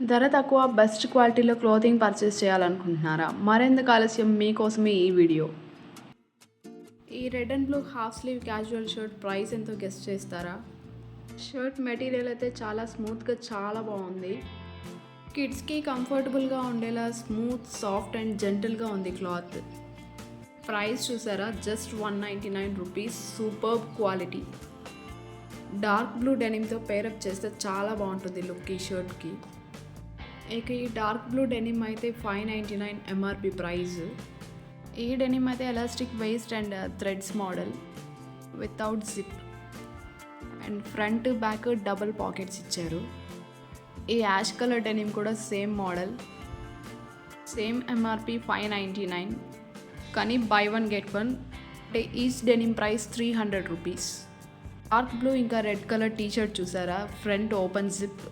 ధర తక్కువ బెస్ట్ క్వాలిటీలో క్లోతింగ్ పర్చేస్ చేయాలనుకుంటున్నారా? మరెందుకు ఆలస్యం, మీకోసమే ఈ వీడియో. ఈ red and blue half slew casual shirt price ఎంతో గెస్ చేస్తారా? షర్ట్ మెటీరియల్ అయితే చాలా స్మూత్గా చాలా బాగుంది. కిడ్స్కి కంఫర్టబుల్గా ఉండేలా స్మూత్, సాఫ్ట్ అండ్ జెంటిల్గా ఉంది క్లాత్. ప్రైస్ చూసారా? Just 199 rupees. Superb quality. Dark blue డెనిమ్తో పేరప్ చేస్తే చాలా బాగుంటుంది లుక్ ఈ షర్ట్కి. ఇక ఈ డార్క్ బ్లూ డెనిమ్ అయితే 599 ఎంఆర్పి ప్రైస్. ఈ డెనిమ్ అయితే elastic waist and threads model without zip and front back double pockets ఇచ్చారు. ఈ యాష్ కలర్ డెనిమ్ కూడా సేమ్ మోడల్, సేమ్ ఎంఆర్పి 599, కానీ బై వన్ గెట్ వన్. అంటే each denim price 300 rupees. Dark blue ఇంకా red colour T-shirt చూసారా? Front open zip,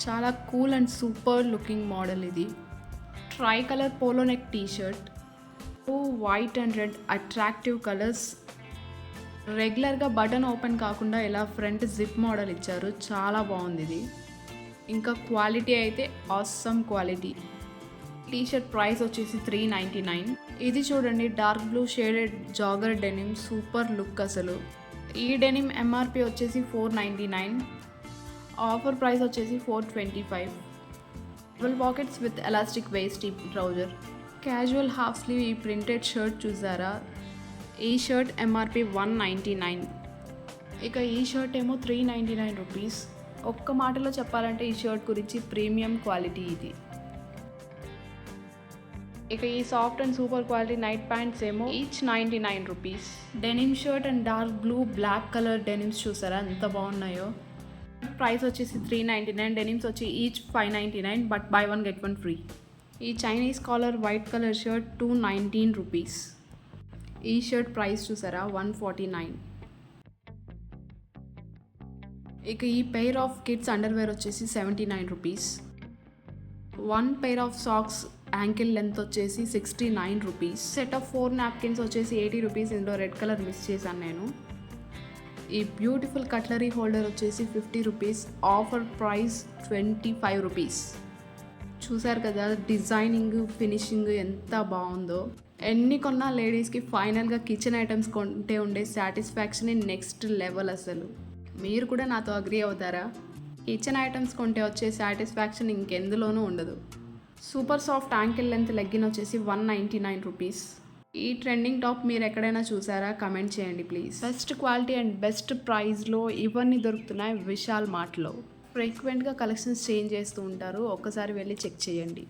చాలా cool and super looking model ఇది. Tri colour polo neck T-shirt, white and red attractive colours. రెగ్యులర్గా button open కాకుండా ఇలా front zip model ఇచ్చారు, చాలా బాగుంది ఇది. ఇంకా క్వాలిటీ అయితే ఆసమ్ క్వాలిటీ. టీషర్ట్ ప్రైస్ వచ్చేసి 399. ఇది చూడండి, dark blue shaded jogger denim, super look అసలు. ఈ డెనిమ్ ఎంఆర్పి వచ్చేసి 499, ఆఫర్ ప్రైస్ వచ్చేసి 425. Double pockets with elastic waist ఈ ట్రౌజర్. క్యాజువల్ హాఫ్ స్లీవ్ ఈ ప్రింటెడ్ షర్ట్ చూసారా? ఈ షర్ట్ ఎంఆర్పి 199. ఇక ఈ షర్ట్ ఏమో 399 రూపీస్. ఒక్క మాటలో చెప్పాలంటే ఈ షర్ట్ గురించి ప్రీమియం క్వాలిటీ ఇది. ఇక ఈ soft and super quality night pants ఏమో each 99 rupees. Denim shirt and dark blue black colour denims చూసారా ఎంత బాగున్నాయో? ప్రైస్ వచ్చేసి 399. డెనిమ్స్ వచ్చి each 599, but buy one get one free. ఈ Chinese collar white colour shirt 219 rupees. ఈ shirt price చూసారా? 149. ఇక ఈ పెయిర్ ఆఫ్ కిడ్స్ అండర్వేర్ వచ్చేసి 79 rupees. One pair of socks ankle length వచ్చేసి 69 రూపీస్. సెట్ ఆఫ్ 4 నాప్కిన్స్ వచ్చేసి 80 rupees. ఇందులో red colour miss చేశాను నేను. ఈ బ్యూటిఫుల్ కట్లరీ హోల్డర్ వచ్చేసి 50 రూపీస్. Offer price 25 rupees. చూసారు కదా డిజైనింగ్, ఫినిషింగ్ ఎంత బాగుందో. ఎన్ని కొన్నా లేడీస్కి ఫైనల్గా కిచెన్ ఐటమ్స్ కొంటే ఉండే సాటిస్ఫాక్షన్ నెక్స్ట్ లెవెల్ అసలు. మీరు కూడా నాతో అగ్రీ అవుతారా? కిచెన్ ఐటమ్స్ కొంటే వచ్చే సాటిస్ఫాక్షన్ ఇంకెందులోనూ ఉండదు. Super soft ankle length legging వచ్చేసి 199 రూపీస్. ఈ ట్రెండింగ్ టాప్ మీరు ఎక్కడైనా చూసారా? కమెంట్ చేయండి please. Best quality and best ప్రైస్లో ఇవన్నీ దొరుకుతున్నాయి విశాల్ మార్ట్లో. ఫ్రీక్వెంట్గా కలెక్షన్స్ చేంజ్ చేస్తూ ఉంటారు, ఒక్కసారి వెళ్ళి చెక్ చేయండి.